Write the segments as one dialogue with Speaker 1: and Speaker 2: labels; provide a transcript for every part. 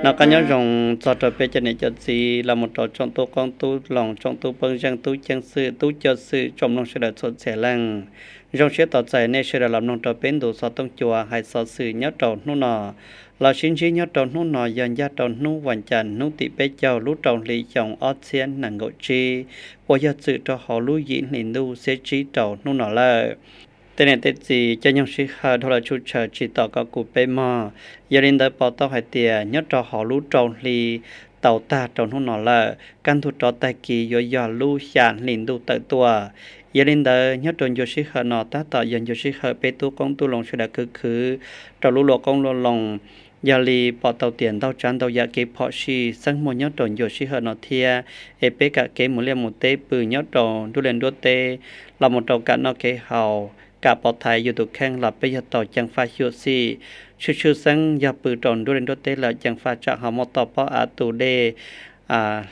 Speaker 1: nó có nhớ rằng cho trò bê cho nên cho gì là một trò trong tu con tu lòng trong tu bưng răng tu chân sự tu cho sự trong lòng sẽ được xuất sẽ lăng trong sẽ tạo giải nên sẽ được làm nông trò bến đủ so tông chùa hay so sự nhớ trò nô nọ là xin chỉ nhớ trò nô nọ dần gia trò nô hoàn chỉnh nô tị bê châu lú trò lý chồng ót xiên nàng ngộ chi qua giờ sự trò họ lú diễn hình nu sẽ chỉ trò nô nọ là tên này tên gì cho nhau sĩ khờ thôi là chú chờ chỉ tỏ có cụ bê mò giờ đến tới bỏ tao hay tiền nhớ trò họ lú tròn li tàu ta tròn hôn nọ là căn thu trò tài kỳ do giờ lú sàn liền đu tự tua giờ đến tới nhớ tròn do sĩ khờ nọ ta tỏ dần do sĩ khờ bê tu công tu lòng sẽ đã cứ trò lú lọ công lọ lòng giờ li bỏ tàu tiền tàu chán tàu giá kế họ si sang một nhớ tròn do sĩ khờ nọ thia ép bê cả kế một liêm một tê bự nhớ tròn đu lên đu tê là một trò cả nó kế hào cả bảo tháiอยู่ตุแข่งหลับไปยต่อจังฟ้าชิวซีชื่อสังยาปืนตอนด้วยเตละจังฟ้าจะหามต่อปอาตูเด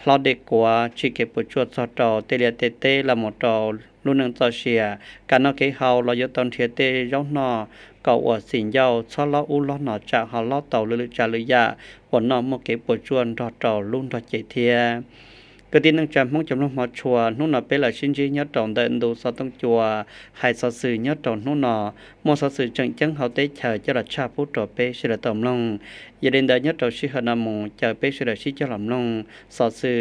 Speaker 1: ลอเด็กกว่าชิเกปุจวดสอตอเตเลียเตเตละมตอรุ่นนึงต่อเชียการนอกเกเฮาเราอยู่ตอนเทียเตย้อนนอเก่าอวดสินเยาชอล้ออุล้อหนอจะหาล้อเต่าลือจาลือยาหัวนอมเกปุจวนรอตอรุ่นรอเจเทียก็ที่นั่งจำห้องจำลองมาชัวนู่นน่ะเป็นหลักชิ้นจีnhất trọngเดินดูสต้องจัวให้สสื่อnhất trọngนู่นน่ะมอสสื่อจังจังเขาเตะเฉยจะรัชาผู้ต่อเป้เสด็จต่อมลงอย่าเดินเดินnhất trọngชิฮานามงจะเป้เสด็จชิจะหลำลงสสื่อ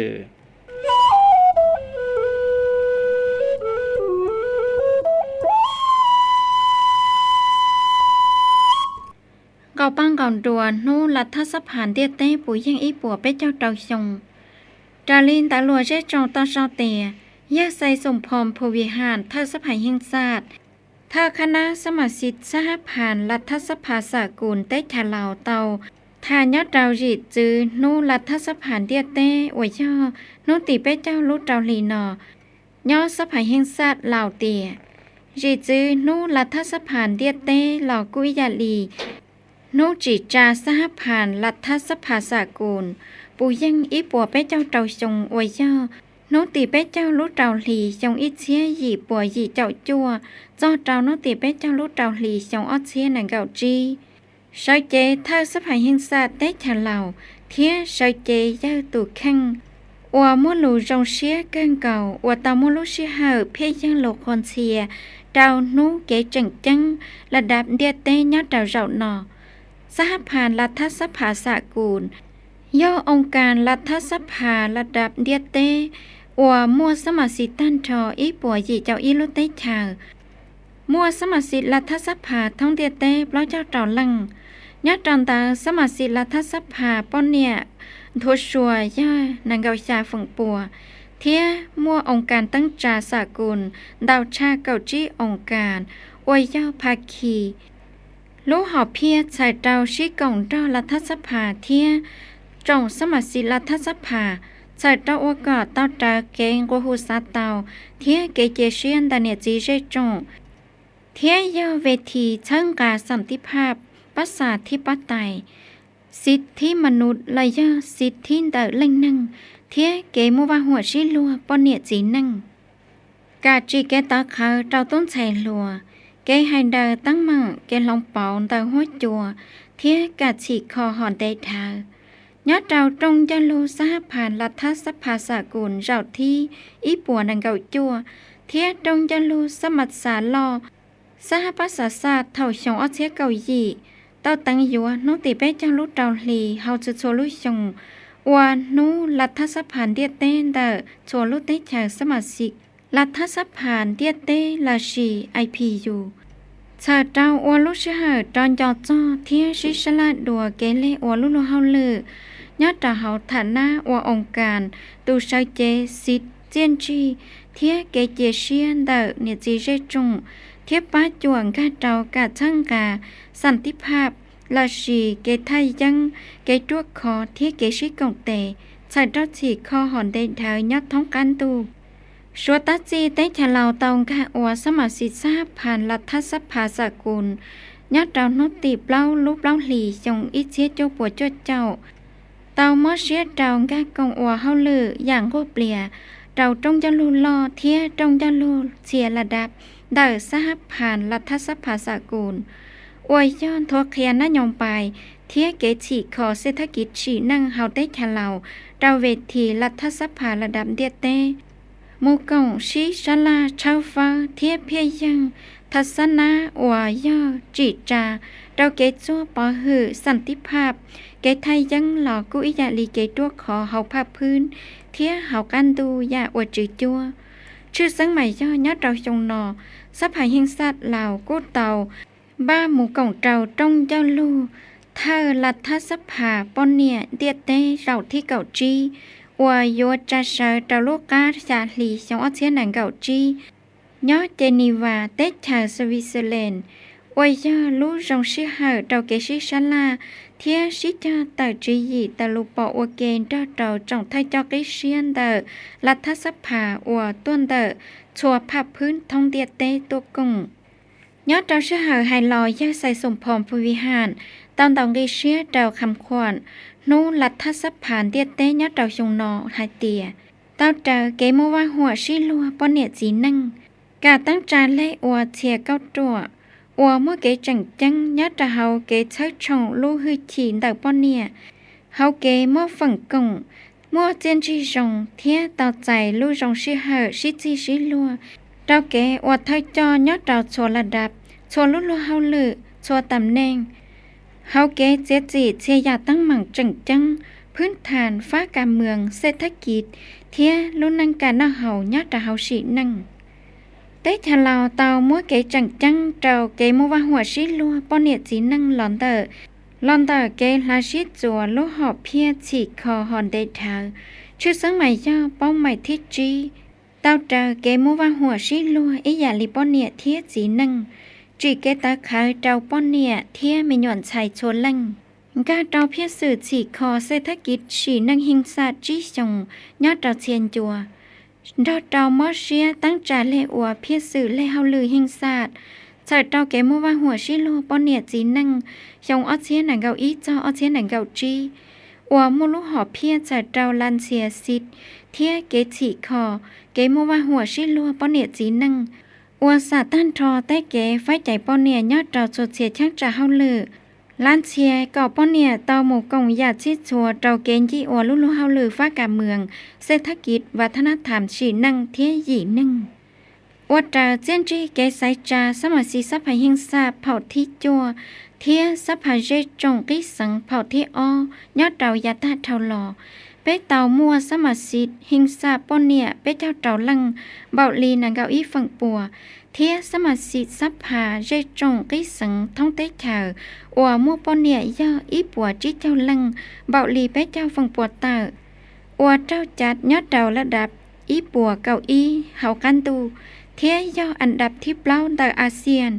Speaker 2: เก่าปังก่อนดัวนู่นรัฐสภาเดียเต้ปุ๋ยยังอีปัวเป็ดเจ้าเตาชงจาลินตาลัวเจ้าจองตาชาวเตียแยกใส่สมพรมพวิหารทัศภาแห่งชาติถ้าคณะสมาชิกสหภารัฐสภาสากลเต้ทาลาวเตาทานยอดดาวจิตจื้อนู่รัฐสภาเดียเต้อวยย่อนู่ติเป็ดเจ้าลุดาวลีนอย่อสภาแห่งชาติลาวเตียจิตจื้อนู่รัฐสภาเดียเต้หลอกุยยาลีนู่จิจาสหภารัฐสภาสากลปูยังอีปัวเป็ดเจ้าเตาชงอวยย่อโนตีเป็ดเจ้าลุเตาหลีชงอีเชียหยีปัวหยีเจ้าจัวจ้อเตาโนตีเป็ดเจ้าลุเตาหลีชงออเชียนังเก่าจีใช้เจท่าสภาแห่งชาติได้ฉลาวเทียใช้เจย่าตุแข่งอัวมัวลูจงเชียเกินเก่าอัวตามัวลูเชียเฮอเพียยังโลคอนเชียดาวนูเกจังจังระดับเดียเต้ยอดดาวเจ้าหนอสหภารัฐสภาสากลย่อองค์การรัฐสภาระดับเดียเต้อัวมัวสมาชิกตันทออีปัวหยีเจ้าอีลุเต้ชามัวสมาชิกรัฐสภาท้องเดียเต้ปล้อเจ้าต่อลังยอดจอนตาสมาชิกรัฐสภาป้อนเนี่ยทัวชัวย่านางเกาชาฝั่งปัวเทียมัวองค์การตั้งจาสากลดาวชาเกาจี้องค์การอวยย่อภาคีลูกหอบเพียใส่ดาวชี้กล่องดอรัฐสภาเทียจงสมาชิกรัฐสภาใส่เต้าอวกาศเต้าตาเกงกัวหูซาเต้าเทียเกเจเชียนดาเนียจีเจจงเทียยอเวทีเชิงการสันติภาพประชาธิปไตยสิทธิมนุษย์และยอสิทธิเดเล่งนั่งเทียเกมัวหัวชิลัวปอนเนียจีนั่งกาจีเกตาเขาเต้าต้นไชลัวเกให้เดตั้งมั่งเกลองเป่าเดหัวจัวเทียกาฉีกคอหอนได้เท้ายอดเราตรงจะรู้สหภารัฐสภาสากลเราที่อีปัวนังเก่าจัวเทียตรงจะรู้สมัติสารลอสหภาษาศาสตร์เท่าชงอเชียเก่าหยีเต้าตังยัวโนติเป้จังรู้เต้าหลีเฮาจะโชลุชงวานูรัฐสภาเดียเต้นเดอโชลุเตชาสมาชิกรัฐสภาเดียเต้ลาชีไอพียูชาเต้าอวลุชเหอตอนจอจ้อเทียชิชลาดัวเกเลอวลุโลเฮาเลอยอดตาเฮาฐานะอวองค์การตูใช้เจสิทธิ์เจียนจีเทียเกเจเชียนเดอเนจีเจจงเทียป้าจวงกาเตากาช่างกาสันติภาพลาชีเกไทยยังเกตัวคอเทียเกชิกงเตใส่ดอฉีคอหอนเดนเทยอดท้องกันตูชัวตัจีเตชะลาวตองกาอวสมาชิกสหภารัฐสภาสากลยอดดาวโนติเปล่าลูกเปล่าหลีจงอิเชียโจปัวโจเจ้าเตาเมื่อเชียเตากากงอัวเฮาลืออย่างก็เปลี่ยเราจงจะลูลอเทียจงจะลูเชียระดับเดอสหภารัฐสภาสากลอ อวยย้อนทั่วเคียนนยองไปเทียเกฉีขอเศรษฐกิจฉีนั่งเฮาได้แค่เราดาวเวทีรัฐสภาระดับเดียเต้มูกงชีชลาชาวฟ้าเทียเพียยังทัศนะอวย่อจิจาเราเกจัวปอหือสันติภาพเกไทยยังหลอกุอิยาลีเกตัวขอเฮาภาพพื้นเทียเฮากันดูอย่าอวดจืดจัวชื่อสังใหม่ย่อยัดเราจงนอสัพหายหิงสัตว์เหล่ากู้เตาบ้าหมูกงเจ้าต้องเจ้าลูเธอรัฐสภาปอนเนียเดียเต้เราที่เก่าจีอวโยจะเสอเจ้าลูกกาจาลีชงอเชียนังเก่าจีย้อเจนีวาเตชาสวิตเซอร์แลนด์อวยย่อลูจงชิเหอเจ้าเกชิชลาเทียชิจาเตอจียีตะลุปออเกนเจ้าเจ้าจงไทยจอกเชียนเดอรัฐสภาอวต้นเดอชัวภาพพื้นท่องเดียเต้ตัวกงย้อเจ้าชิเหอไฮลอยย่อใส่สมพรภูวิหารตอนดองเกเชียเจ้าคำขวัญนูรัฐสภาเดียเต้ย้อเจ้าชงนอไฮเตียเต้าเจ้าเกมว่าหัวชิลัวปอนเนียจีนั่งกาตั้งจานเล่อวเทียเก้าตัวอวเมื่อเกจังจังยัดจะเฮาเกเชิดชงลู่หือฉีนแต่ป้อนเนี่ยเฮาเกเมื่อฝังกงเมื่อเจียนจีจงเทียต่อใจลู่จงชิเหอชิจีชิลัวเจ้าเกอวไทยจอยัดเราชัวระดับชัวลุ่ลัวเฮาลือชัวตำแหน่งเฮาเกเจจีเชียยาตั้งหมั่งจังจังพื้นฐานฟ้าการเมืองเศรษฐกิจเทียลุ่นังการน่าเฮายัดจะเฮาฉีนั่งเต้ชะลาวเตามัวเกจังจังเจ้าเกมัวว่าหัวชิลัวป้อนเนียจีนั่งหลอนเตอเกลาชิจัวลูกหอบเพียฉีกคอหอนเดทาชื่อสังใหม่ย่อป้องใหม่ที่จีเต้าเจ้าเกมัวว่าหัวชิลัวอีอย่าลีป้อนเนียเทียจีนั่งจีเกตาขายเจ้าป้อนเนียเทียไม่หย่อนชัยชนลังกาเจ้าเพียสื่อฉีกคอเศรษฐกิจฉีนั่งหิงซาจีจงยอดเจ้าเชียนจัวดอดาวมอเชียตั้งใจเล่อวเพียสื่อเล่เฮาลือหิงศาสตร์ใส่ดาวแกมัวว่าหัวชิโลปอนเนียจีนั่งยองอเชียหนังเกาอีจออเชียหนังเกาจีอวมูลุหอเพียใส่ดาวลันเซียซิดเทียเกฉีคอเกมัวว่าหัวชิโลปอนเนียจีนั่งอวสาตันทอใต้เกไฟใจปอนเนียยอดดาวโซเชียช่างจะเฮาลือล้านเชียเก่าป้อนเนี่ยเตาหมู่กงยาชิดชัวเตาเกณฑ์ยี่อวลุลุเฮาลือฟ้าการเมืองเศรษฐกิจวัฒนธรรมฉีนั่งเทียหยีนึ่งอวดเตาเจนจีเกสายจาสมัสีสัพพหิงสาเผ่าที่จัวเทียสัพพเจจงกิสังเผ่าที่อ้อยอดเตายาตาเท่าหล่อเป้เตามัวสมัสีหิงสาป้อนเนี่ยเป้เจ้าเตาลังเบาลีนังเกาอีฝั่งปัวเทียสมัสีสัพพาเจจงกิสังท่องเต้ข่าวอวมัวปอนเนี่ยย่ออีปัวจิเจ้าลังเบาลีเป้เจ้าฝั่งปัวเตออวเจ้าจัดยอดเตาระดับอีปัวเก้าอีเฮากันตูเทียย่ออันดับที่เปล่าเตออาเซียน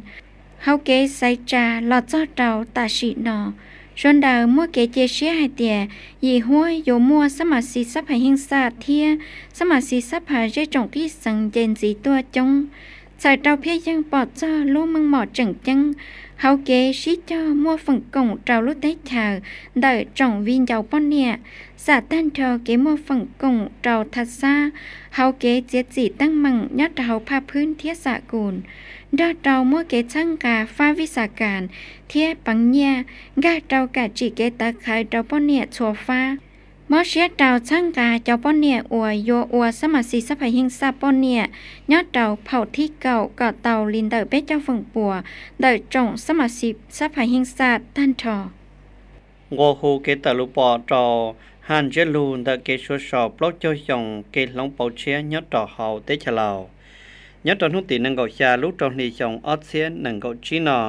Speaker 2: เฮาเกไซจาหลอดจ้อเตาตาชินอชวนดาวมัวเกเจเชียให้เตียยี่ห้วยโยมัวสมัสีสัพพหิงสาเทียสมัสีสัพพาเจจงกิสังเจนสีตัวจงใส่เตาเพียยังปอดจ้าลูกมึงหมอจังจังเฮาเกชิจ้ามัวฝั่งกงเจ้าลุเตชาเดอจ่องวินเจ้าป้อนเนี่ยสาตันเธอเกมัวฝั่งกงเจ้าทัศซาเฮาเกเจจีตั้งมังยอดเฮาพาพื้นเทียสากูลดอเตามัวเกช่างกาฟ้าวิสาการเทียปังเนี่ยกาเตากาจีเกตาขายเจ้าป้อนเนี่ยชัวฟ้ามอเชียเตาช่างกาเจ้าป้อนเนี่ยอวยโยอวสมัสีสัพพหิงสาป้อนเนี่ยยอดเตาเผาที่เก่าก็เตาลินเดอเป้เจ้าฝั่งปัวเดอจงสมัสีสัพพหิงสาตันทอ
Speaker 1: โกฮูเกตาลุปอจอฮันเจลูนเดเกชัวชอปลอกเจ้าหยองเกลงเปาเชียยอดต่อเฮาเตชะลาวยอดตอนทุตินังเกาชาลุจองนีจองออเซียนนังเกาจีนอ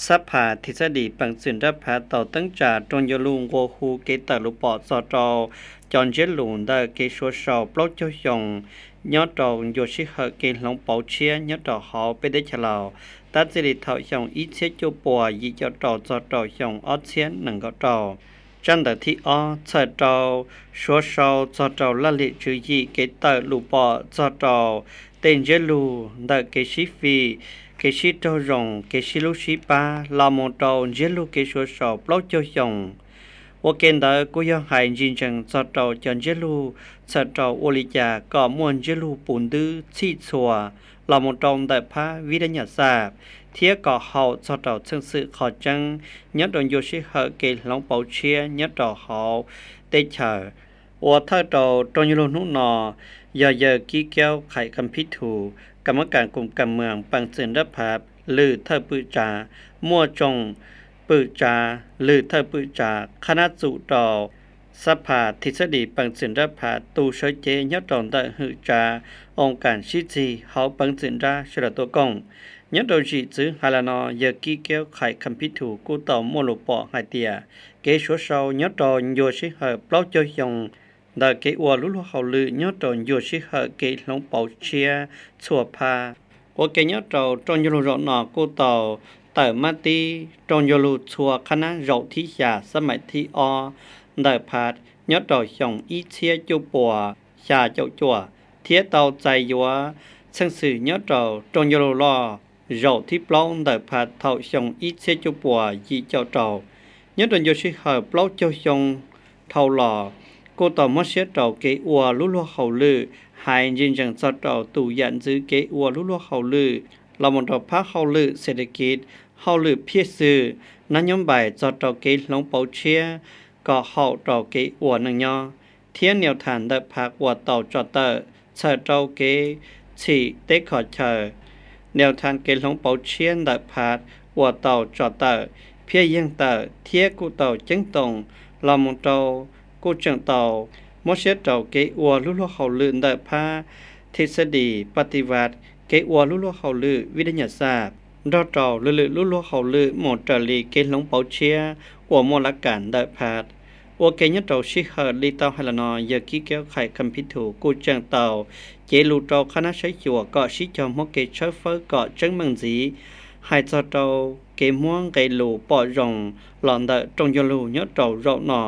Speaker 1: สัพพาทฤษฎีปังสินรับพาต่อตั้งจากตรงยลุงโกฮูเกตาลุปอสอจอจอนเจลูนเดเกชัวชอปลอกเจ้าหยองยอดตองโยชิเฮเกลงเปาเชียยอดต่อเฮาเปเดชะลาวตัดสิริเท่าหยองอีเชจูปัวยีจอต่อจอต่อหยองออเซียนนังเกาต่อจันดที่อ้อเสดาชัวชาวจอดาละลิจือยีเกตาลุปอจอดาเตนเจลูเดเกชิฟีเกชิโตรองเกชิลุชิปาลามอนตาเจลูเกชัวชาวปลอกเจ้าหยองว่าเกณฑ์เดกุยหายจินจังจอดาจันเจลูจอดาโอลิจาก็มวนเจลูปุ่นดื้อชีชัวลามอนตาแต่พระวิทยาศาสตร์ เทียก่อเฮาสอดซึ่งสื่อขอจังยัดดอนโยชิเหเกลองเปาเชียยัดดอเฮาเตเชอว่าถ้าเราตอนยุโรนุนอย่าเยอะกี้แก้วไข่คำพิถูกรรมการกลุ่มการเมืองปังเสินรับภาพหรือเธอปือจามั่วจงปือจาหรือเธอปือจาคณะจุดอสภาทฤษฎีปังเสินรับภาตูเฉยเจยัดดอนได้หือจาองค์การชิจีเฮาปังเสินราชดตัวกงยัดดอนจีจื้อฮาลานอเยอะกี้แก้วไข่คำพิถูกูต่อมั่วหลุปอไฮเตียเกชัวเชายัดดอนโยชิเหเปล่าเจยงda ke wa lu lu hau lu nhớ tròn yo shi ha ke long bảo chia chua pha o ke nhớ tròn tròn yo lu ro nọ cô tàu tờ ma ti tròn yo lu chua khana rậu thi xà sa mai thi o da phat nhớ tròn song y chia chu bò xà chậu chua thía tàu chạy yo sang sử nhớ tròn yo lu lo rậu thi plong da phat thau song y chia chu bò ji chậu trầu nhớ tròn yo shi ha plau chau song thau lò cô tàu mất xét trầu kế ua lú lúa hậu lư hai nhân dân cho trầu tù nhận giữ kế ua lú lúa hậu lư là một trầu phát hậu lư sẽ được kết hậu lư phía sư nó nhóm bài cho trầu kế lông bảo chia có hậu trầu kế ua nâng nho thiên nhiều thản đợt phát ua tàu cho tờ chờ trầu kế chỉ tế khỏi chờ nhiều thản kế lông bảo chia đợt phát ua tàu cho tờ phía dân tờ thiết của tàu chứng tổng là một trầu cô chẳng tàu mất xét trầu kế ua lú lúa hậu lư đợi phaทฤษฎีปฏิวัติเกอัวลุลวเฮาลือวิทยาศาสตร์ดอจอลุลวเฮาลือหมดจลีเกหลงเปาเชียอัวมลการได้พาดอัวเกยตอชิเฮลีเตาไฮลานอยากิแก้วไข่คำพิถูกูจังเตาเจลูตอคณะใช้จัวก็ชิจอมเกเชฟเฟอร์ก็จังมังจีให้จอตอเกม่วงเกลูปอจงหลอนได้จงยลูยตอรอหนอ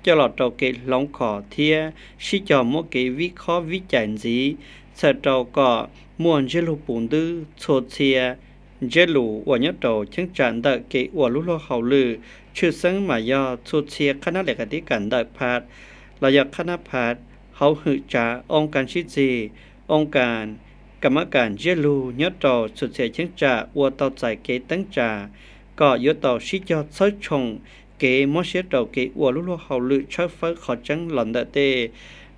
Speaker 1: cho lọt trâu kế lông khỏ thia sĩ cho mỗi kế vi khó vi chẳng gì sợ trâu có muôn dê lù bùn tư chốt xìa dê lù và nhớ trâu chẳng chẳng đợi kế và lũ lô hậu lư chư sân mà do chốt xìa khá ná lệ cả tí cảnh đợi phát là do khá ná phát hậu hữu trả ông càng sĩ gì ông càng cảm ơn càng dê lù nhớ trâu chốt xìa chẳng trả và tàu chạy kế tấn trả có yếu tàu sĩ cho sói trồng kế mất xét đầu kế ua lú lúa hậu lự chơi phơi khó trắng lòn đợt tê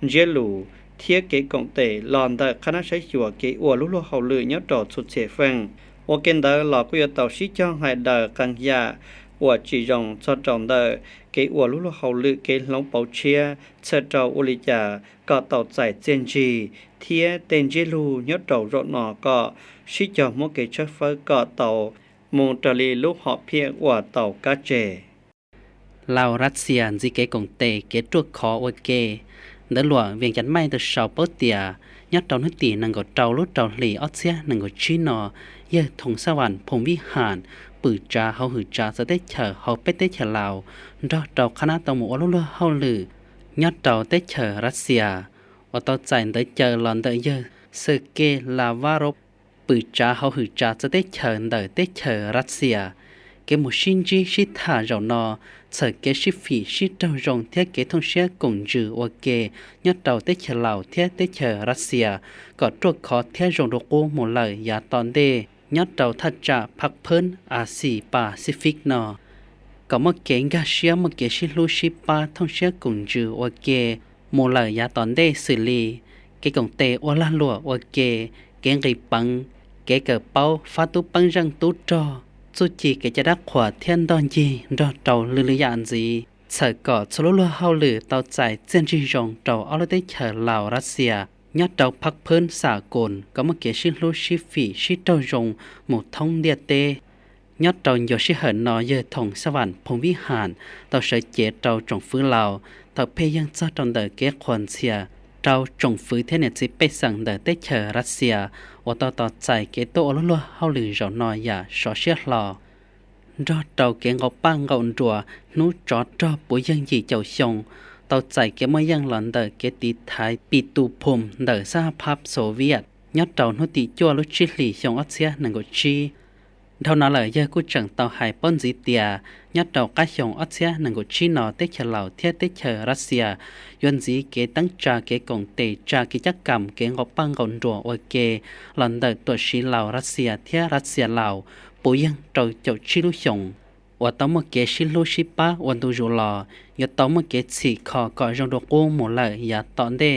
Speaker 1: dễ lù thiết kế cộng tệ lòn đợt khả năng xây chùa kế ua lú lúa hậu lự nhớ trò sụt xẻ phăng ua kênh đợt lò quy tàu xí cho hai đợt càng già ua chỉ rồng cho tròn đợt kế ua lú lúa hậu lự kế lông bảo chia chơi trò ua lì già có tàu chạy trên gì thiết tên dễ lù nhớ trò rộn nọ có xí cho mỗi kế chơi phơi có tàu môn trà lì lúc họ phía ua tàu cá chè
Speaker 3: làoรัสเซียจีเกกงเตเกตรวจขอโอเกเดหลวงเวียงจันไม่ตัวชาวเปเตียยัดเตาหนึ่งตีนังก็เตาลุเตาหลีออเซียนังก็ชีนอเยถงสวรรค์พงวิหารปือจาเฮาหือจาสเตเชอเฮาเปเตเชลาวรอเตาคณะเตาหมูลุลเฮาลือยัดเตาเตเชอรัสเซียว่าเตาใจเตเจอหลอนเตเยเซเกลาวารบปือจาเฮาหือจาสเตเชอเตเตเชอรัสเซียเกมุชินจีชิธาเรานอsở kế sĩ phỉ sĩ trâu rồng thiết kế thông xe cùng dư ô kê nhất đầu tết chờ lào thiết tết chờ Russia có trục khó thiết rồng đồ cô một lời giá tòn đê nhất đầu thật trả phạc phơn Asia Pacific nọ có một kế gà xia một kế sĩ lưu sĩ ba thông xe cùng dư ô kê một lời giá tòn đê xử lý cái cổng tê ô la lụa ô kê kế gây băng kế cờ bao phát tú băng răng tú tròสุจีเกจะดักขวาเทียนดอนยีรอเตาลือยันจีเสกอดสลุลเฮาลือเตาใจเจนจีจงเตาเอาได้เฉลาวรัสเซียยัดเตาพักเพิ่นสากลก็มาเกชิลูชิฟีชิเตาจงหมู่ท่องเดียเตยัดเตาโยชิเหินนอเยถงสวรรค์พงวิหารเตาใช้เจเตาจงฟื้นลาวเตาเพยังเจ้าตอนเดเกควนเซียเตาจงฟื้นเทเนจิไปสั่งเดเตเฉรัสเซียว่าต่อใจเกโตอลุลเฮาลือจอนอยอย่าชอเชียลอรอเตาเกงเอาปังเอาจัวนู้จอดรอปุยยังจีเจ้าชงเตาใจเกมายังหลอนเดเกติไทยปีตูพมเดสหภาพโซเวียตยัดเตานุติจัวลุชิลีชงออเซียนังกชีเท่านั้นเลยยากุจังเตาไฮปอนซิเตียยัดเตาก้าชงออเซียนังกชีนอเตเชลาวเทียเตเชรัสเซียยนจีเกตั้งจาเกกงเตจากิจกรรมเกงเอาปังเอาจัวโอเกหลอนเดตัวชีลาวรัสเซียเทียรัสเซียลาวป ปูยังเจ้าเจ้าชิลุชงว่าต้องมาเกชิลุชิปะวันตูจูลออย่าต้องมาเกสิขอก่อนจงดกูหมดเลยอย่าตอนเด้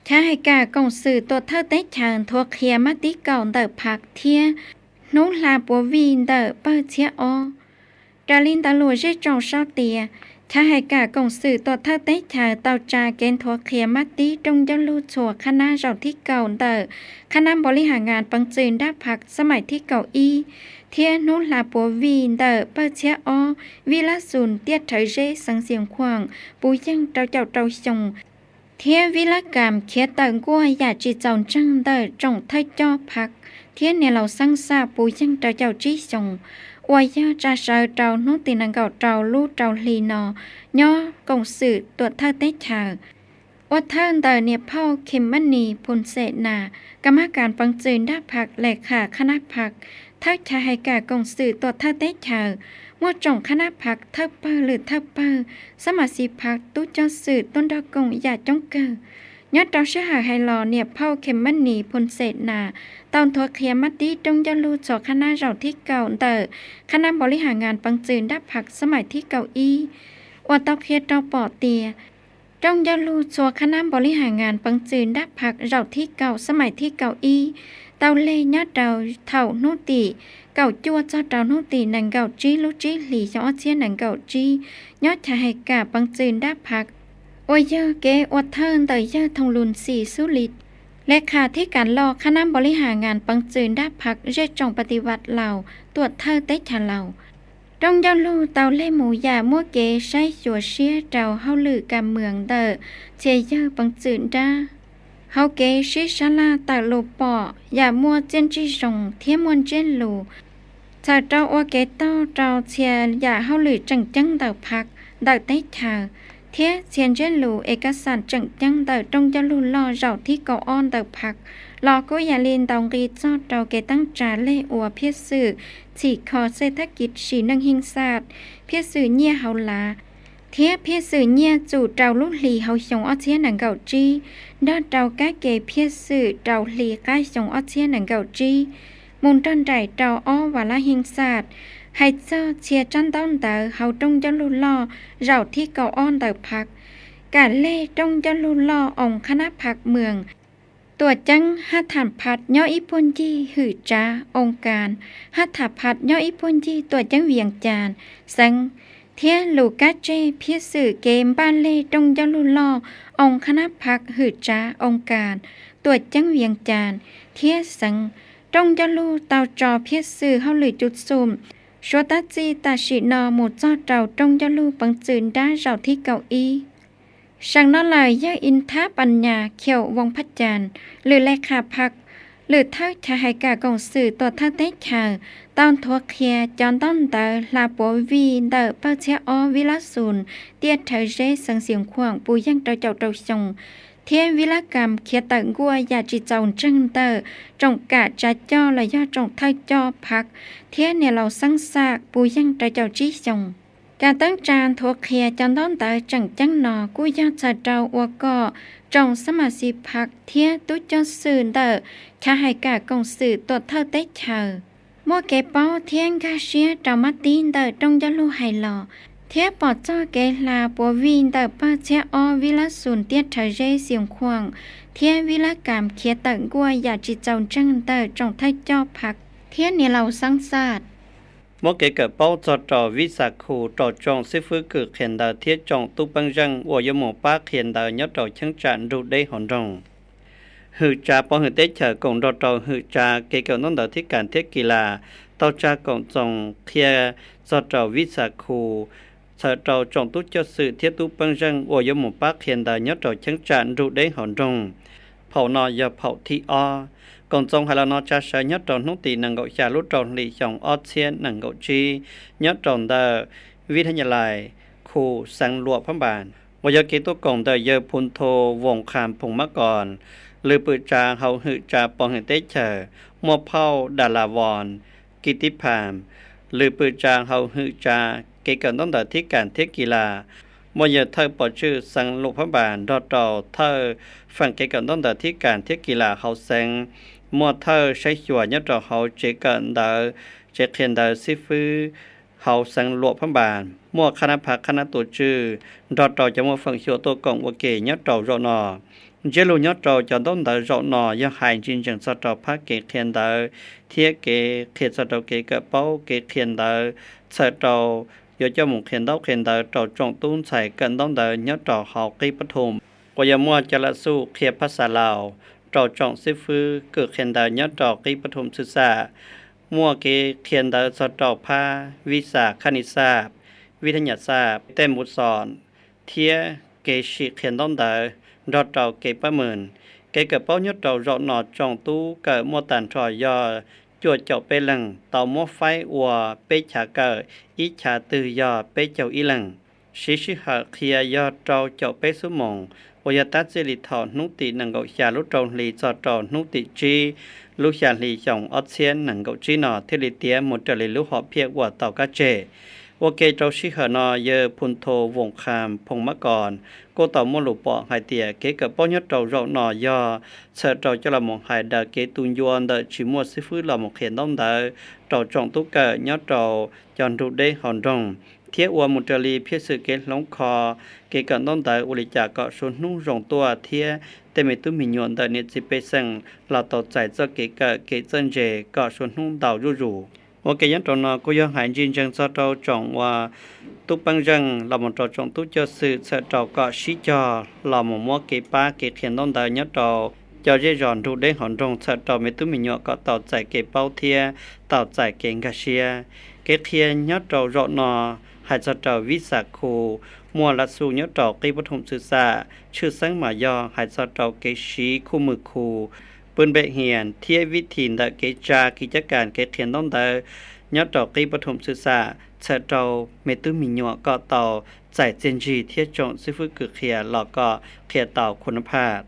Speaker 2: ถ้าให้กากงสื่อตัวเท่าเต้ชานทัวเคลียมาติเก่าเดอผักเทียนุลาปัววีนเดอเปิดเชียอดาลินตาลัวเจจงเศร้าเตียถ้าให้กากงสื่อตัวเท่าเต้ชาเตาจาเกณฑ์ทัวเคลียมาติตรงยลูชัวคณะเจ้าที่เก่าเดอคณะบริหารงานปังจืนด้าผักสมัยที่เก่าอีเทียนุลาปัววีนเดอเปิดเชียอวิลาสุนเตียเถยเจสังเสียงขวางปูยังเจ้าชงเทียวิลกรรมเขียเติงกัวอยากจีจงจังเดอจงไทยจอพักเทียเนี่ยเราสร้างซาปูยังเจ้าจีจงอวยยาจะเจอเจ้าโนตินังเก่าเจ้าลู่เจ้าลีนอย่อกงสื่อตัวเธอเตชาว่าเธอเดอเนี่ยพ่อเข็มมณีพุนเสนากรรมการปังจืนด้าพักเลขาคณะพักเธอชาให้กากงสื่อตัวเธอเตชามั่วจงคณะพักเท่าเปอหรือเท่าเปอสมาชิกพักตู้เจ้าสื่อต้นดอกงอย่าจ้องเกอยอดเราเชื่อหาไฮลอเนี่ยเผาเข็มมันหนีพลเศษนาตอนทัวเคลียมัดดีตรงยลูจอคณะเราที่เก่าเตอคณะบริหารงานปังจืนดับผักสมัยที่เก่าอีว่าตอเคียเตาปอเตียตรงยลูจอคณะบริหารงานปังจืนดับผักเราที่เก่าสมัยที่เก่าอีเตาเล่ยอดเราเท่าโนติเก่าจัวเจ้าเจ้าโนตีนังเก่าจีลุจีหลีจ้าเชียนังเก่าจียอดชายให้กาปังจืนด้าพักโอยเยอเกอวดเทินเตยเยอทงลุนสีสุลิตและขาที่การรอคณะบริหารงานปังจืนด้าพักเร่จงปฏิวัติเหล่าตรวจเธอเตชะเหล่าตรงยาลูเตาเล่หมูยามั่วเกใช้จัวเชียเจ้าเฮาลือกำเมืองเตอเชยเยอปังจืนด้าเฮาเกชิชลาตาโลปอย่ามัวเจนจีสงเทียมวนเจนลูชาเจ้าว่าเกเต้าเจ้าเชียอย่าเฮาหรือจังเต่าพักเต่าเตชาเทียเชียนเจนลูเอกสารจังเต่าตรงจะลูล่อเจ้าที่เกาอ้อนเต่าพักรอก็อย่าเรียนตองรีเจ้าเจ้าเกตั้งจาเล่อวเพียสื่อฉีกคอเศรษฐกิจฉีนังหิงศาสตร์เพียสื่อเนี่ยเฮาลาเทียเพียสื่อเนี่ยจู่เจ้าลูกหลีเฮาชงอ้อเชียหนังเก่าจีด้านเจ้าก้าเกเพียสื่อเจ้าหลีก้าชงอ้อเชียหนังเก่าจีมุนต้นใจเจ้าอ้อวาลาหิงศาสตร์ให้เจ้าเชียจันต้นเตอเฮาตรงจะลุล่อเราที่เก่าอ้อนเตอพักการเล่ตรงจะลุล่อองคณะพักเมืองตัวจังหัตถพัดย่ออีปุ่นจีหือจ้าองค์การหัตถพัดย่ออีปุ่นจีตัวจังเวียงจานสังเทียลูกาเจเพียสื่อเกมบ้านเล่ตรงจะลุล่อองคณะพักหือจ้าองค์การตัวจังเวียงจานเทียสังตรงจะลูเตาจอเพียสื่อเฮาหรือจุดซุ่มชัวตาจีตาชินอหมู่เจ้าเจ้าตรงจะลูปังจืนได้เราที่เก่าอีช่างนั่นเลยยาอินทาปัญญาเขียววงพัฒจันหรือเลขาพักหรือทักชาให้กากงสื่อตัวทักเตชาตอนทัวเคียจอนต้นเตอลาปัววีเดอเปเชอวิลาสุนเตียเทเจสังเสียงขวางปูยังเจ้าเจ้าชงเทียนวิลกรรมเขียตังกัวยาจีจงจังเตอจงกะจะจ่อและย่อจงไทยจ่อพักเทียนเนี่ยเราสังสากปูยังเจ้าจีจงการตั้งจานทัวเคียจอนต้นเตอจังหนอกุยาจะเจ้าอวก็จงสมาชิกพักเทียตุจสื่อเตอข้าให้กากงสื่อตัวเท่าเตชามัวเก็บเป้าเทียนกาเชียเจ้ามาตีนเตอตรงจะลูไฮหล่อเทียปอดเจ้าเกลาปัววีนเตอป้าเชอวิลาสุนเตียเทเจเสียงควงเทียวิลกรรมเขียตังกัวอยากจิเจ้าจังเตอจงไทยจ่อพักเทียเนี่ยเราสังสาด
Speaker 1: มอเกเกิดเป้าจอจอวิสาคูจอจงซิฟื้นเกิดเขียนดาเทียจงตุปังจังวัวยหมู่ป้าเขียนดายอดจอช่างจันรูได้หอนจงหือจ่าปอหือเตเฉกงจอจอหือจ่าเกเกิดน้องดาที่การเทียกีฬาต่อจากงจงเทียจอจอวิสาคูเsở trầu trong tú cho sự thiết tú băng răng của dân một bác hiện đại nhất trầu chứng trạng rụ đến hòn rồng phẩu nọ giờ phẩu thị o còn trong hay là nó cha sở nhất trầu nút tì nâng gậu trà lúc trầu lì dòng o xiên nâng gậu chi nhất trầu đờ vi thân nhà lại khu sang lụa phán bản và giờ kỹ tú cổng đờ giờ phun thô vòng khám phùng mắc còn lư bự trà hậu hự trà bóng hình tế chờ mua phao đà là vòn kỳ tích phàm lư bự trà hậu hự tràเกี่ยวกับตั้งแต่ที่การเทกีฬา เมื่อเธอปอชื่อสังลูกพระบาทรอดต่อเธอฟังเกี่ยวกับต้นแต่ที่การที่กีฬาเขาแสงเมื่อเธอใช้ชัวยัดต่อเขาเจกันเดอเจเขียนเดอซิฟื้อเขาสังลูกพระบาทเมื่อคณะพักคณะตัวชื่อรอดต่อจะมาฟังชัวตัวกองว่าเกยยัดต่อรอนอเจลูยัดต่อจะต้นเดอรอนอยังหายจริงจังสตอพักเกเขียนเดอเทียเกเขียนสตอเกกระเป๋าเกเขียนเดอสตอgiờ cho một hiện đại trò trọng tuôn xài cần đón đợi nhớ trò học kỳ bất thùng của giờ mua cho là su khi phát xả lào trò trọng sư phư cực hiện đại nhớ trò kỳ bất thùng sư xa mua cái hiện đại cho trò pha vi xả khani xa vi thanh nhật xa tem một sòn thia cái sự hiện đón đợi trò trò kỳ bất mượn cái cờ bao nhớ trò rộng nọ trọng tu cờ mua tàn trò do chùa chậu bê lăng tàu mô phái ua bê chả cờ ít chả từ do bê chậu y lăng sĩ sĩ hợp khía do trâu chậu bê số mộng và do tác dê lì thọ nút tị nâng gậu xa lúc trâu lì cho trâu nút tị chi lúc xa lì dòng ớt xiên nâng gậu chi nọ thế lì tía một trở lì lúc họ phía của tàu cá trề ok trâu sĩ hợp nọ giờ phun thô vùng khám phùng mắc còn cô tàu mua lụp bỏ hai tỉa kế cỡ bao nhất trâu rộng nọ do sợ trâu cho là một hai đợt kế tuôn duôn đợi chỉ mua sư phứ là một hiện đông đợi trâu trọng tú cỡ nhớ trâu chọn rụt đê hòn rồng thiết ua một trở lì phía sự kế lóng kho kế cỡ đông đợi u lì chả cọ số nung rộng tua thiết tên mê tú mình nhuận đợi nhiệt dịp bê sân là tàu chạy do kế cỡ kế dân dề cọ số nung đào ru rủ ok nhất trâu nọ cô dân hải dinh chân do trâu trọng và túc băng răng là một trò trọng túc cho sự sợ trò cọ sĩ cho là một mối kế ba kế thiền đông đời nhất trò cho dễ dọn rụt đến hòn rồng sợ trò mấy tụi mình nhỏ có tàu chạy kế bao thia tàu chạy kế ngà xia kế thiên nhất trò rộn nọ hai sợ trò vít sạc khù mua là su nhất trò cây bất hồng sự xạ chưa sáng mà do hai sợ trò kế sĩ khu mực khù bên bệ hiền thia vít thìn đã kế tra kỳ chắc cản kế thiền đông đời nhất trò cây bất hồng sự xạ sợ trâu mẹ tư mình nhỏ có tàu giải trên gì thiết trọng sư phụ cực khía lọ có khía tàu khuôn phạt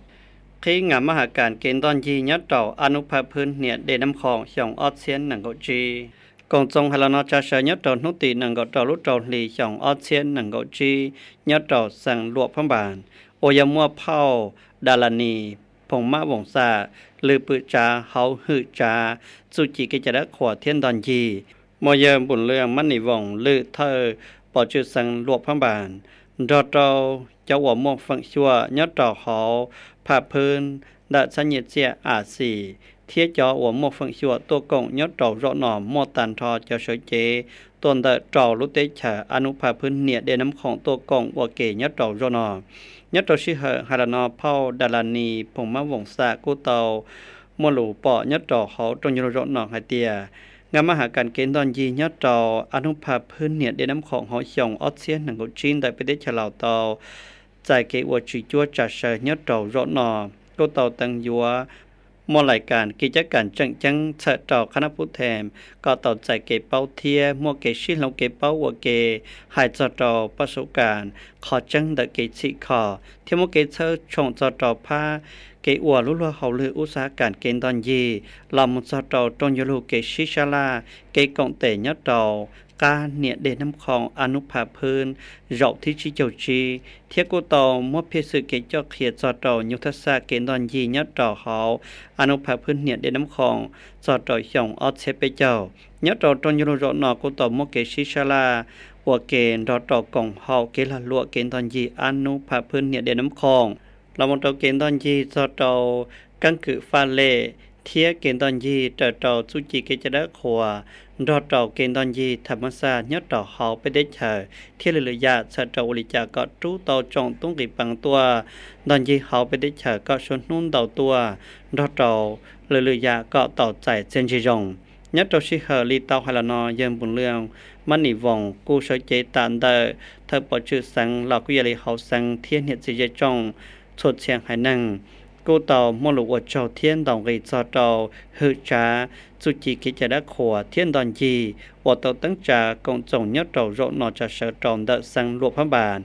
Speaker 1: khi ngắm mahการเกณฑ์ตอนยีnhất trâuอนุภาพพื้นเนี่ยเดน้ำของหยองออดเซียนหนังกจีกองจงให้เรานอจะเชยnhất trâuนุติหนังกtrâu lúc trâu lìหยองออดเซียนหนังกจีnhất trâuสั่งลวกพระบานโอยมัวเผาดาลานีผงมะวงซาลือปืจาเฮาหือจาสุจิกิจระขวเทียนตอนยีมอยเบุญเรื่องมันนิวงลือเธอปอจุสังลวกพระบานรอเจ้าเจ้าหัวมงฟังชัวยอดดอกหอผ่าพื้นดัชนีเจียอาสีเทียจอหัวมงฟังชัวตัวกงยอดดอกรอหน่อมอตันทอเจ้าเฉยเจตัวเดจอลุเตฉาอนุภาพื้นเนี่ยเดน้ำของตัวกงวัวเกยอดดอกรอหน่อยอดดอกชิเหฮารานอเผาดาลานีผงมะวงซากูเตามหลูปอยอดดอกเขาตรงยอดหน่อไฮเตียงานมหาการเกณฑ์ตอนยียอดจออนุภาพพื้นเนี่ยได้น้ำของหอยองออสเซียนหนังกุจีนได้ไปได้ฉลาวตอใจเกวัวจีจัวจัดเชยยอดจอรอนอก็เตาตังยัวมอรายการกิจการจังเสะจอคณะผู้แทนก็เตาใจเกเป้าเทียมัวเกชิลงเกเป้าวัวเกหายจอจอประสบการณ์ขอจังเดเกชิขอเทียมัวเกเชอชงจอจอผ้าเกอวลุลเขาลืออุตสาหการเกณฑ์ตอนยีลำมุสตอตรงยลูเกชิชาลาเกกงเตยตอการเนี่ยเดน้ำของอนุภาพื้นเราที่ชิเจ้าจีเทียกุตอมอเพสืเกจอเขียจอตอยุทธศาสตร์เกณฑ์ตอนยียตอเขาอนุภาพื้นเนี่ยเดน้ำของจอตอหยองออดเชเปเจ้ายตอตรงยลูโรนอกุตอมอเกชิชาลาหัวเกณฑ์รอตอกองเฮาเกลลัวเกณฑ์ตอนยีอนุภาพื้นเนี่ยเดน้ำของเรามองตัวเกณฑ์ตอนยีจอตอกังกือฟาเล่เทียเกณฑ์ตอนยีจอตอสุจิเกจระขวารอดอกเกณฑ์ตอนยีธรรมศาสตร์ยอดดอกเขาไปได้เฉยเที่ยวเรือยาสัตว์อุลิจาก็จู้เตาจงตุ้งกีปังตัวตอนยีเขาไปได้เฉยก็ชนนุ่นเตาตัวรอดอกเรือยาก็เตาใจเซนจิจงยอดดอกชิเฮลีเตาไฮลานอเยี่ยมบุญเรื่องมันนิวงกูใช้เจตันเดอเธอปอชื่อสังหลอกกุยลีเขาสังเทียนเหตุสิเจจงสดเชียงหายนั่งกูเตามอลูกเจ้าเทียนดองกีจอเตาหือจ้าสุจิกิจระขวเทียนดอนยีว่าเตาตั้งจากงจงยอดเตาโรนอจะเสดอนเดสังหลวงพระบาท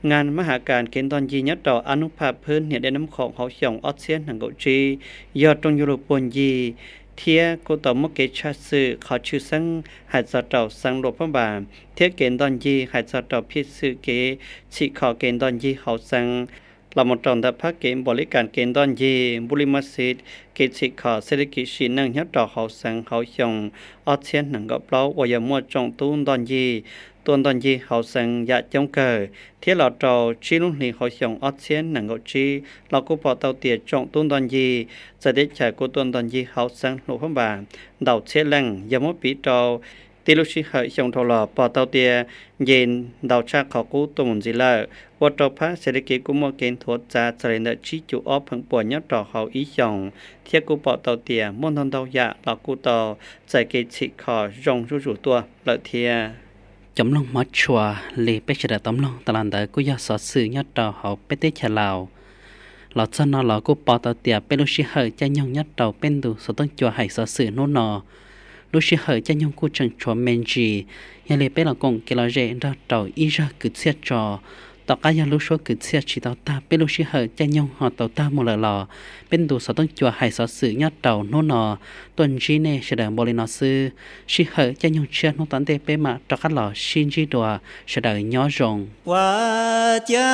Speaker 1: งานมหาการเกณฑ์ตอนยียอดเตาอนุภาพพื้นเนี่ยได้น้ำของเขาหยองออสเซียนหนังกุจียอดตรงยุโรปปนยี เทียกูต่อมเกชาสือเขาชื่อสังหายจะเจ้าสังหลบพระบาทเทียเกณฑ์ตอนยีหายจะเจ้าพิสือเกชิขอเกณฑ์ตอนยีเขาสังเราหมดจองแต่พักเกณฑ์บริการเกณฑ์ตอนยีบุริมาสิทธิ์เกชิขอเศรษฐกิจสีนังยัดดอกเขาสังเขายองออเชียนหนังกับเราวายมัวจองตู้ตอนยีตัวตอนยีเขาสังยะจงเกิดเที่เราเจ้าชีลุนี่เขาส่งออเชียนหนังกับชีเราก็พอเตาเตียจงตัวตอนยีจะได้ใช้กูตัวตอนยีเขาสังหลวงพระบาทดาวเชลังยามปีเจ้าตีลุชิเหยส่งทอลอพอเตาเตียเย็นดาวชาเขากูตัวมุนจิเลอวัดเจ้าพระเศรษฐกิจกูมัวเกณฑ์ทวดจ่าเจริญชี้จุออพังป่วยยอดต่อเขาอีส่งเที่ยกูปอเตาเตียมณฑลเตายะเรากูต่อใจเกชิขอจงจู่ตัวละเทีย
Speaker 3: จำลองมัดชัวเลยไปเฉดตำลองตลาดกูอยากสอดสื่อยอดดอกเขาไปเตะฉลาวเราจะนอเรากูปอตเตียเป็นลูกชิเหยจะยองยอดดอกเป็นดูสต้องจัวให้สอดสื่อโน่นอลูกชิเหยจะยองกูจังชัวเมนจียาเลยไปเรากงเกลาเจดอกดอกอีจะกึดเสียจอต่อกายาลูกชัวกึดเสียชีตาตาเป็นลูกชิเหยจะยองหอตตาโมเลลอเป็นดูสต้องจัวให้สอดสื่อยอดดอกโน่นอต้นจีเนเฉดบริณอซื้อชิเหยจะยองเชื่อโนตันเตเปมาตอกหล่อชินจีตัวเฉดย่อจง
Speaker 4: ว่าจะ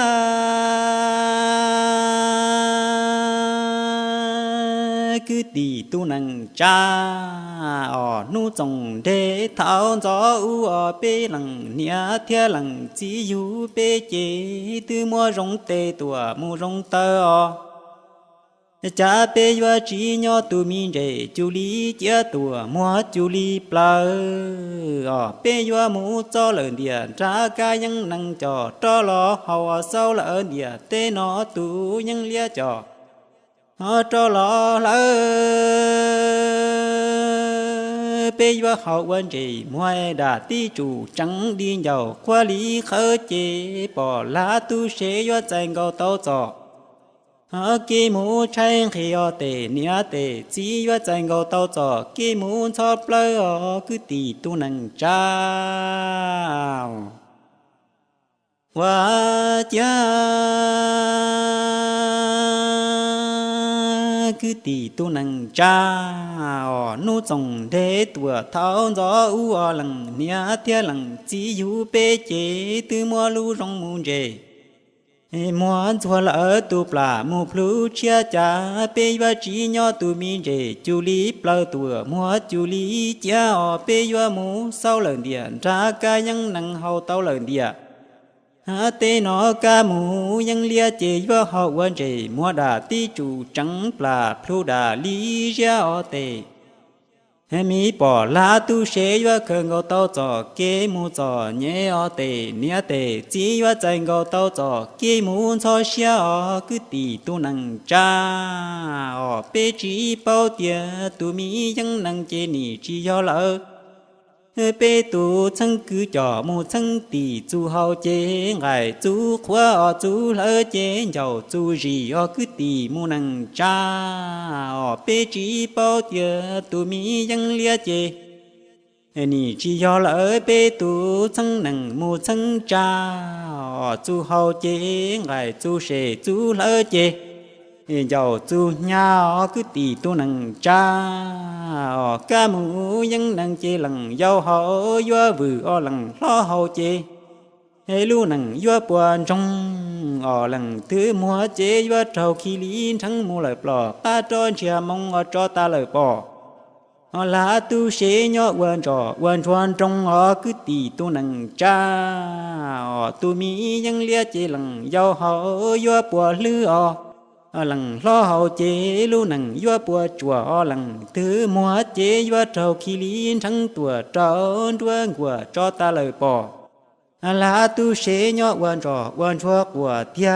Speaker 4: คือตีตุนังจ้าอ๋อนูจงเดเท้าจออูอ๋อเปหลังเนียเทียหลังจีอยู่เปเจตือมัวรงเตตัวมูรงเตออ๋อจะเปยัวจีญอตูมีเจจุลีเจียตัวมัวจุลีปลาอ๋อเปยัวมูจอเหลินเดียจ้ากายังนังจอจอลอเฮาเศร้าเหลินเดียเตนอตูยังเลียจอจอลอเลยเปยัวเขาวันเจมวยดาตีจูจังดีเยาควาลีเขาเจปอลาตูเชยัวใจเกาเต้าจอกีมูใช้เขียวเตเนียเตจีว่าใจเกาเต้าจอกีมูชอบเปล่าคือตีตุนังจ้าว่าจ้าคือตีตุนังจ้านูจงเดตัวเท้าจออูหลังเนียเทียหลังจีอยู่เปเจตือมัวลูรงมูเจมัวจัวละตูปลามูพลูเชียจ่าเปยัวจีญอตูมีเจจุลีปลาตัวมัวจุลีเจ้าเปยัวมูเศร้าเหลินเดียจ้ากายังนังเฮาเต้าเหลินเดียเตนอกาหมูยังเลียเจยัวเฮาวันเจมัวดาตีจูจังปลาพลูดาลีเจ้าเตมีปอลาตูเชยัวเคิงเกาเต้าจอเกมูจอเนอเตเนียเตจียัวใจเกาเต้าจอเกมูชอเชียคือตีตุนังจ้าเปจีเป้าเตียตูมียังนังเจนี่จียอละเปตูชังคือจอมูชังตีจูเฮาเจไงจูขวาจูเลเจเจ้าจูจีคือตีมูนังจ้าเปจีเป้าเตียตูมียังเลียเจนี่จียอละเปตูชังนังมูชังจ้าจูเฮาเจไงจูเชจูเลเจเจ้าจูญาคือตีตัวนังจ้ากาหมูยังนังเจหลังเยาเฮายัววือหลังล้อเฮาเจให้ลูนังยัวปวนจงหลังถือมัวเจยัวเจ้าขี้ลีนทั้งมูเลยปลอกตาจอนเชียมงจอตาเลยปอลาตูเชญอวันจอวันชวนจงคือตีตัวนังจ้าตูมียังเลียเจหลังเยาเฮายัวปวลือหลังล้อเฮาเจลูนังยัวปัวจัวหลังถือมัวเจยัวเจ้าขี้ลีนทั้งตัวเจ้าตัวกัวจอตาเลยปอลาตูเชญอวันจอวันชัวกัวเทีย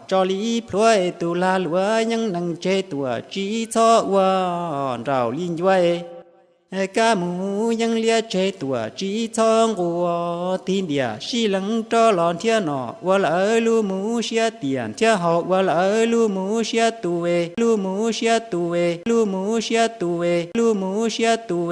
Speaker 4: จอลีพลวยตุลาลัวยังนังเจตัวจีชอวันเราลินย้วยกาหมูยังเลียเจตัวจีทองกัวทีเดียชีหลังจอหลอนเทียนอว่าละลูหมูเชียเตียนเทียหอกว่าละลูหมูเชียตัวลูหมูเชียตัวลูหมูเชียตัวลูหมูเชียตัว